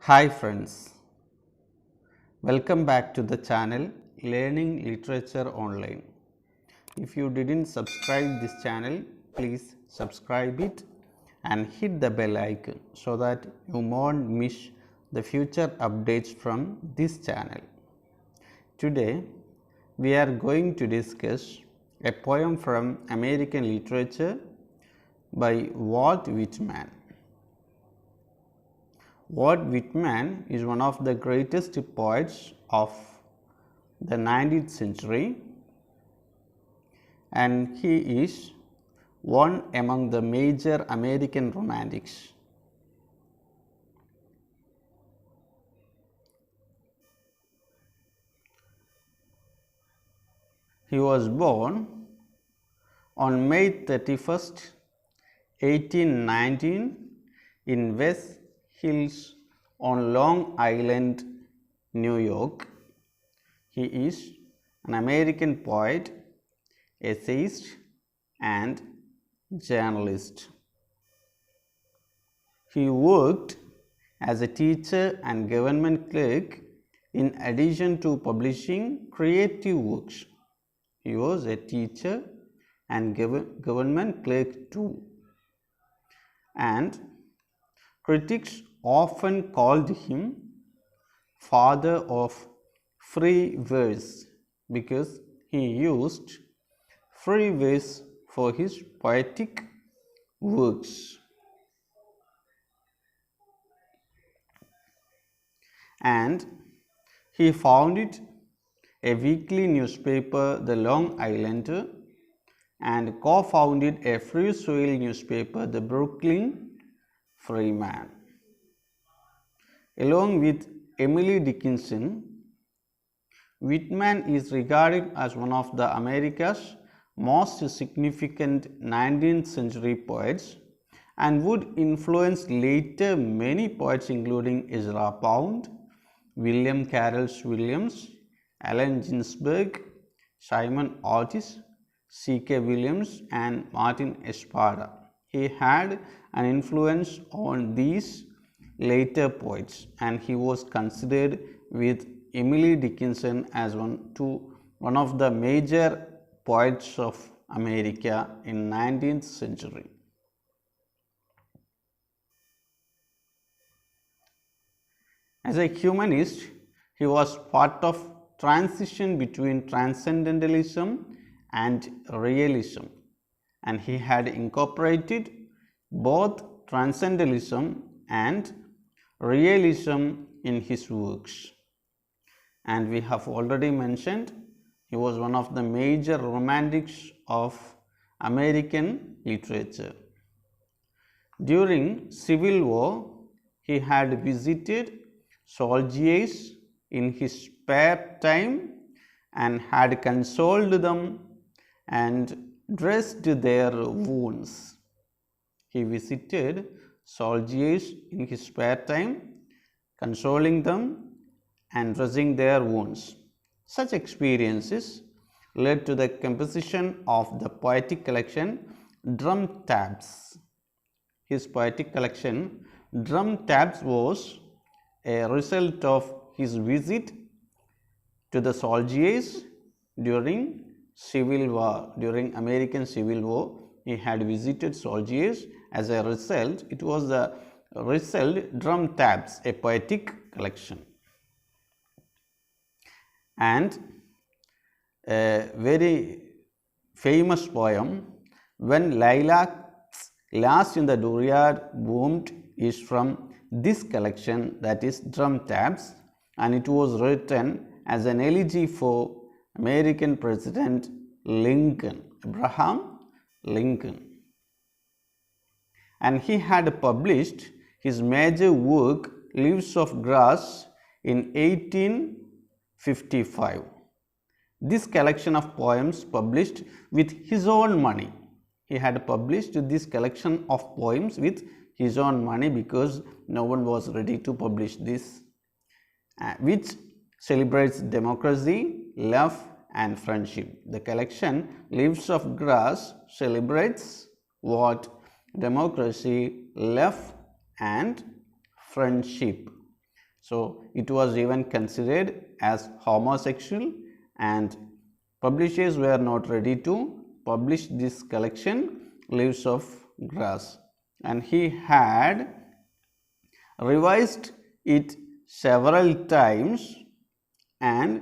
Hi friends, welcome back to the channel Learning Literature Online. If you didn't subscribe this channel, please subscribe it and hit the bell icon so that you won't miss the future updates from this channel. Today we are going to discuss a poem from American literature by Walt Whitman. Walt Whitman is one of the greatest poets of the 19th century, and he is one among the major American romantics. He was born on May 31st, 1819 in West Hills on Long Island, New York. He is an American poet, essayist, and journalist. He worked as a teacher and government clerk in addition to publishing creative works. He was a teacher and government clerk too. And critics often called him father of free verse because he used free verse for his poetic works. And he founded a weekly newspaper, the Long Islander, and co-founded a free soil newspaper, the Brooklyn Freeman. Along with Emily Dickinson, Whitman is regarded as one of the America's most significant 19th century poets and would influence later many poets including Ezra Pound, William Carroll Williams, Allen Ginsberg, Simon Otis, C.K. Williams, and Martin Espada. He had an influence on these later poets, and he was considered with Emily Dickinson as one of the major poets of America in 19th century. As a humanist, he was part of transition between transcendentalism and realism, and he had incorporated both transcendentalism and realism in his works. And we have already mentioned he was one of the major romantics of American literature. During Civil War, he had visited soldiers in his spare time and had consoled them and dressed their wounds. He visited soldiers in his spare time, consoling them and dressing their wounds. Such experiences led to the composition of the poetic collection Drum Tabs. His poetic collection Drum Tabs was a result of his visit to the soldiers during Civil War. During American Civil War, he had visited soldiers. As a result, it was the result Drum Tabs, a poetic collection. And a very famous poem, When Lilacs Last in the Dooryard Bloomed, is from this collection, that is Drum Tabs, and it was written as an elegy for American President Lincoln, Abraham Lincoln. And he had published his major work Leaves of Grass in 1855. This collection of poems published with his own money. He had published this collection of poems with his own money because no one was ready to publish this, which celebrates democracy, love, and friendship. The collection Leaves of Grass celebrates what? Democracy, love, and friendship. So it was even considered as homosexual, and publishers were not ready to publish this collection, Leaves of Grass, and he had revised it several times, and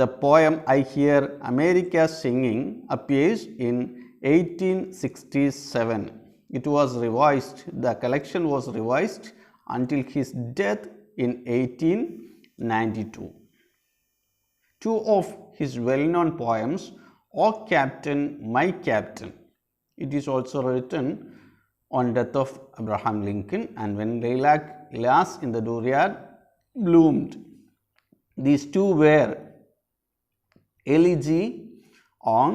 the poem I Hear America Singing appears in 1867. It was revised, the collection was revised until his death in 1892. Two of his well-known poems, O Captain, My Captain, it is also written on death of Abraham Lincoln and when lilac glass in the dooryard bloomed. These two were elegy on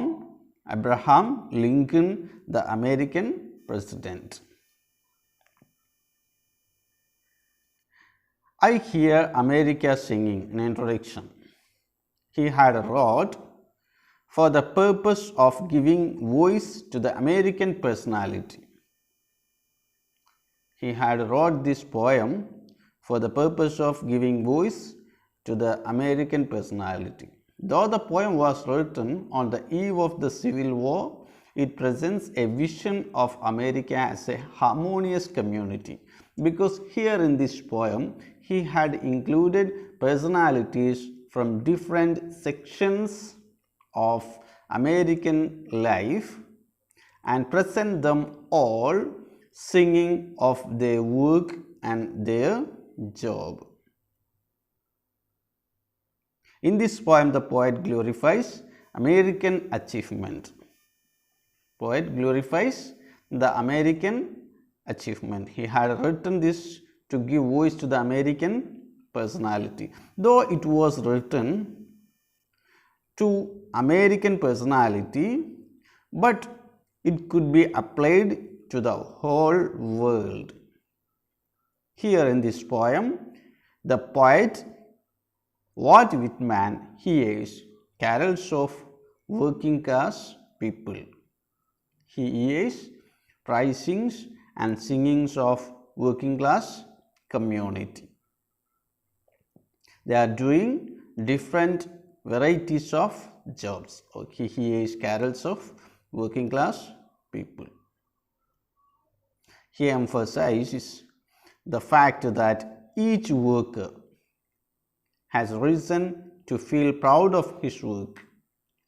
Abraham Lincoln, the American president. I Hear America Singing, an introduction. He had wrote for the purpose of giving voice to the American personality. He had wrote this poem for the purpose of giving voice to the American personality. Though the poem was written on the eve of the Civil War, it presents a vision of America as a harmonious community, because here in this poem he had included personalities from different sections of American life and present them all singing of their work and their job. In this poem, the poet glorifies American achievement. Poet glorifies the American achievement. He had written this to give voice to the American personality. Though it was written to American personality, but it could be applied to the whole world. Here in this poem, the poet Walt Whitman hears carols of working class people. He hears praisings and singings of working class community. They are doing different varieties of jobs. He hears carols of working class people. He emphasizes the fact that each worker has reason to feel proud of his work.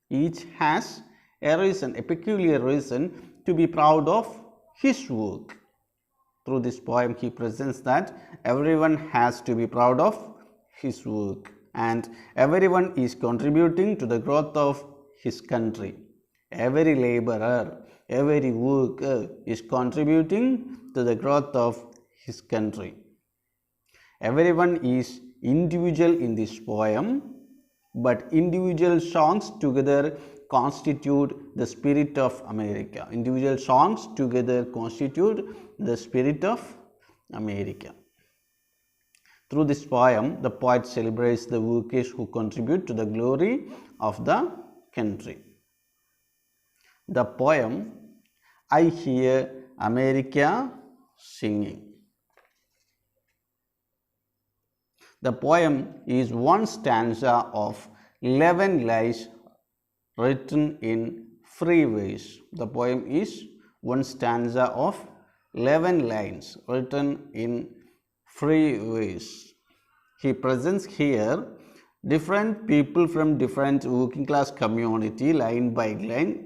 Each has a reason, a peculiar reason to be proud of his work. Through this poem, he presents that everyone has to be proud of his work and everyone is contributing to the growth of his country. Every laborer, every worker is contributing to the growth of his country. Everyone is individual in this poem, but individual songs together constitute the spirit of America. Individual songs together constitute the spirit of America. Through this poem, the poet celebrates the workers who contribute to the glory of the country. The poem I Hear America Singing. The poem is one stanza of 11 lines written in free verse. The poem is one stanza of 11 lines written in free verse. He presents here different people from different working class community line by line.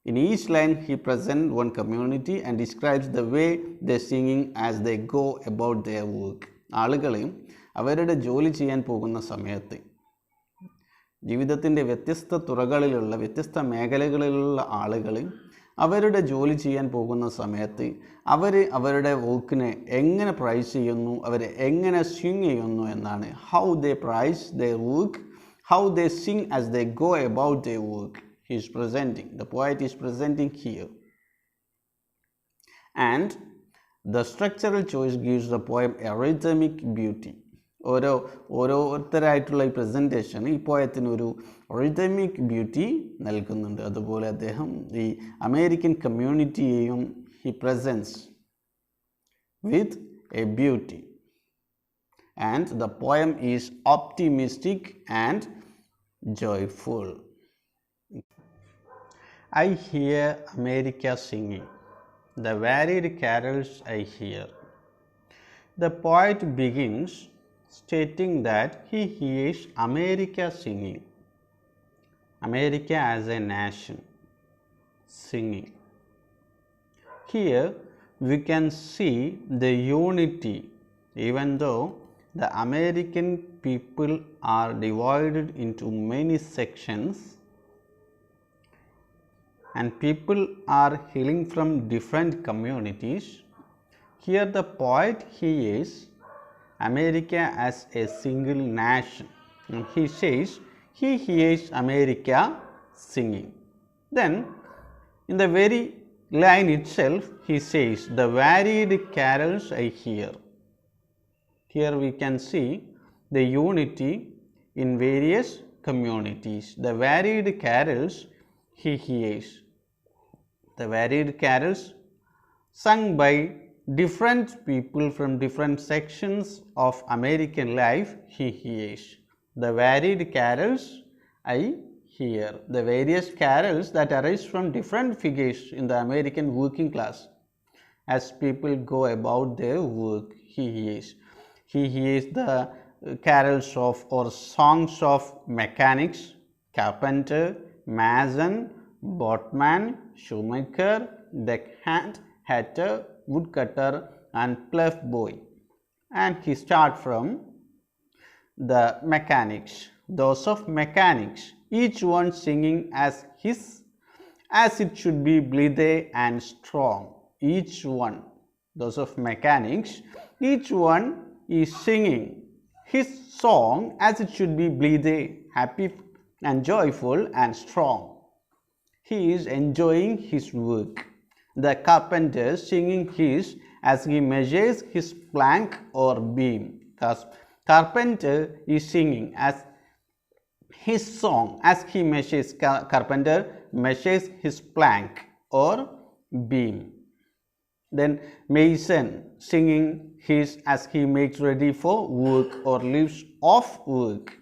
In each line, he presents one community and describes the way they are singing as they go about their work. ആളുകളെ അവരുടെ ജോലി ചെയ്യാൻ പോകുന്ന സമയത്ത് ജീവിതത്തിൻ്റെ വ്യത്യസ്ത തുറകളിലുള്ള വ്യത്യസ്ത മേഖലകളിലുള്ള ആളുകൾ അവരുടെ ജോലി ചെയ്യാൻ പോകുന്ന സമയത്ത് അവർ അവരുടെ വർക്കിനെ എങ്ങനെ പ്രൈസ് ചെയ്യുന്നു, അവർ എങ്ങനെ സിംഗ് ചെയ്യുന്നു എന്നാണ്. How they praise their work, how they sing as they go about their work. He is presenting, the poet is presenting here. And the structural choice gives the poem a rhythmic beauty. ഓരോരുത്തരായിട്ടുള്ള ഈ presentation ഈ പോയത്തിന് ഒരു rhythmic beauty നൽകുന്നുണ്ട്. അതുപോലെ അദ്ദേഹം ഈ American കമ്മ്യൂണിറ്റിയെയും he presence with a beauty. and the poem is optimistic and joyful. I hear America singing, the varied carols I hear. The poet begins stating that he hears America singing, America as a nation singing. Here we can see the unity, even though the American people are divided into many sections and people are hailing from different communities. Here the poet hears America as a single nation, and he says he hears America singing. Then in the very line itself he says the varied carols I hear. Here we can see the unity in various communities. The varied carols he hears. The varied carols sung by different people from different sections of American life he hears. The varied carols I hear. The various carols that arise from different figures in the American working class. As people go about their work, he hears. He hears the carols of or songs of mechanics, carpenter, mason, boatman, shoemaker, deckhand, hatter, woodcutter and plough boy. And he starts from the mechanics, those of mechanics, each one singing as it should be blithe and strong. Each one, those of mechanics, each one is singing his song as it should be blithe, happy and joyful and strong. He is enjoying his work. The carpenter singing his as he measures his plank or beam. Carpenter is singing as his song as he measures, carpenter measures his plank or beam. Then mason singing his as he makes ready for work or leaves off work.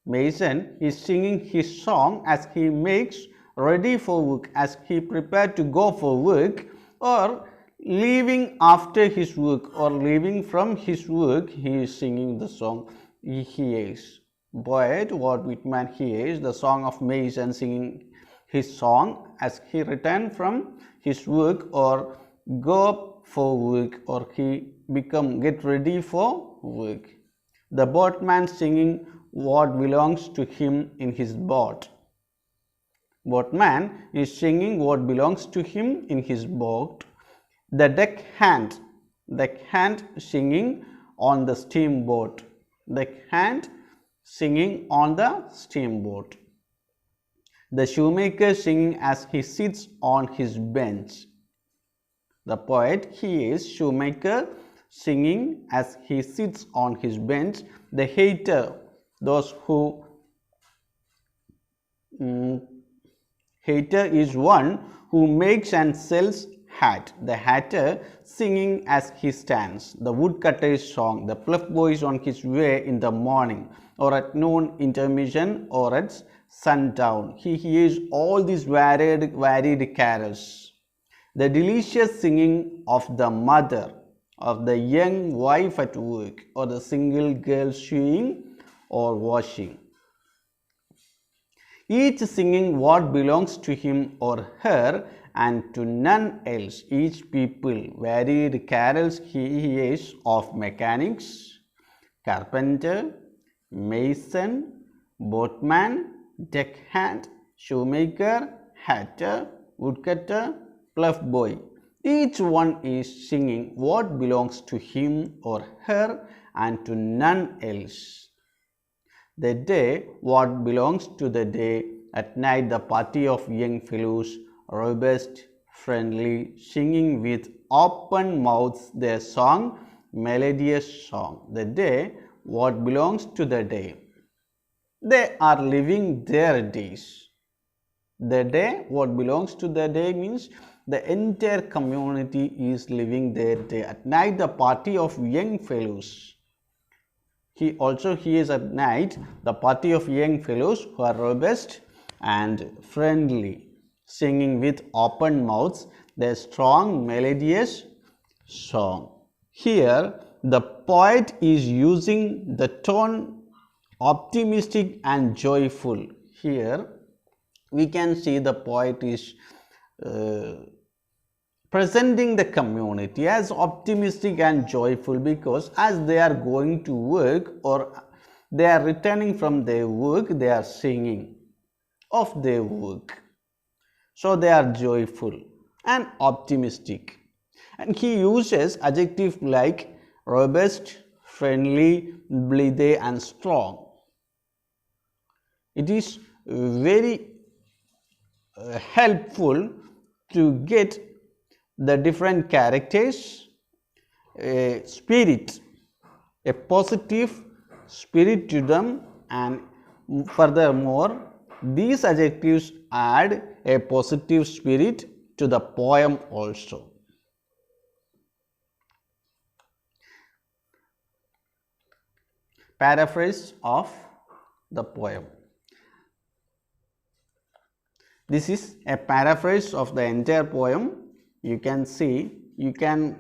Mason is singing his song as he makes ready for work, as he prepared to go for work or leaving after his work or leaving from his work. He is singing the song he hears. Poet Walt Whitman hears the song of mason singing his song as he returned from his work or go up for work or he get ready for work. The boatman singing what belongs to him in his boat. Boatman is singing what belongs to him in his boat. The deckhand singing on the steamboat. Deckhand singing on the steamboat. The shoemaker singing as he sits on his bench. The poet hears shoemaker singing as he sits on his bench. The hater, those who hater is one who makes and sells hat. The hatter singing as he stands. The woodcutter's song. The plough boy is on his way in the morning or at noon intermission or at sundown. He hears all these varied carols. The delicious singing of the mother, of the young wife at work or the single girl sewing or washing. Each singing what belongs to him or her and to none else. Each people varied carols he hears of mechanics, carpenter, mason, boatman, deckhand, shoemaker, hatter, woodcutter, plough boy. Each one is singing what belongs to him or her and to none else. The day what belongs to the day. At night the party of young fellows, robust, friendly, singing with open mouths their song, melodious song. The day what belongs to the day. They are living their days. The day what belongs to the day means the entire community is living their day. At night, the party of young fellows. He is at night the party of young fellows who are robust and friendly, singing with open mouths their strong melodious song. Here, the poet is using the tone optimistic and joyful. Here, we can see the poet is presenting the community as optimistic and joyful, because as they are going to work or they are returning from their work, they are singing of their work. So they are joyful and optimistic. And he uses adjectives like robust, friendly, blithe and strong. It is very helpful to get the different characters, a spirit, a positive spirit to them, and furthermore these adjectives add a positive spirit to the poem also. Paraphrase of the poem. This is a paraphrase of the entire poem. You can see, you can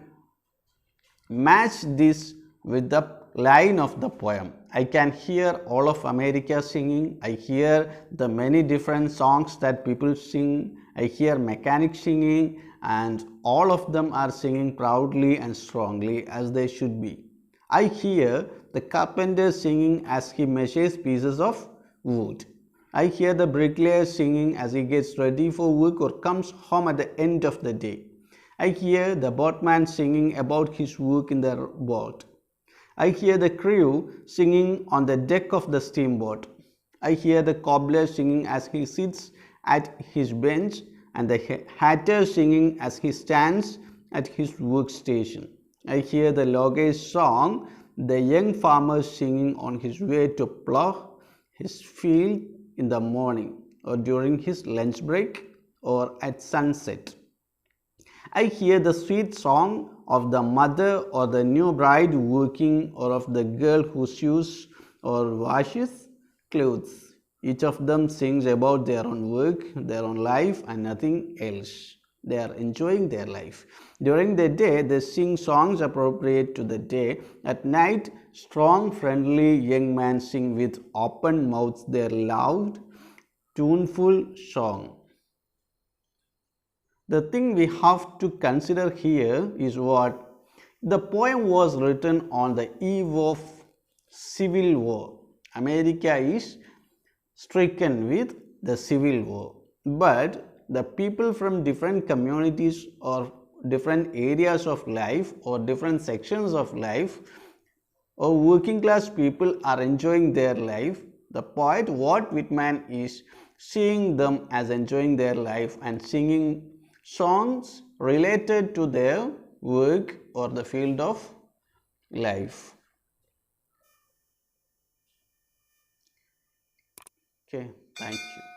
match this with the line of the poem. I can hear all of America singing. I hear the many different songs that people sing. I hear mechanics singing, and all of them are singing proudly and strongly as they should be. I hear the carpenter singing as he measures pieces of wood. I hear the bricklayer singing as he gets ready for work or comes home at the end of the day. I hear the boatman singing about his work in the boat. I hear the crew singing on the deck of the steamboat. I hear the cobbler singing as he sits at his bench, and the hatter singing as he stands at his workstation. I hear the logger's song, the young farmer singing on his way to plough his field in the morning, or during his lunch break, or at sunset. I hear the sweet song of the mother or the new bride working, or of the girl who sews or washes clothes. Each of them sings about their own work, their own life, and nothing else. They are enjoying their life. During the day, they sing songs appropriate to the day. At night, strong, friendly young men sing with open mouths their loud, tuneful song. The thing we have to consider here is what the poem was written on the eve of civil war. America is stricken with the civil war, but the people from different communities or different areas of life or different sections of life or working class people are enjoying their life. The poet Walt Whitman is seeing them as enjoying their life and singing songs related to their work or the field of life. Okay, thank you.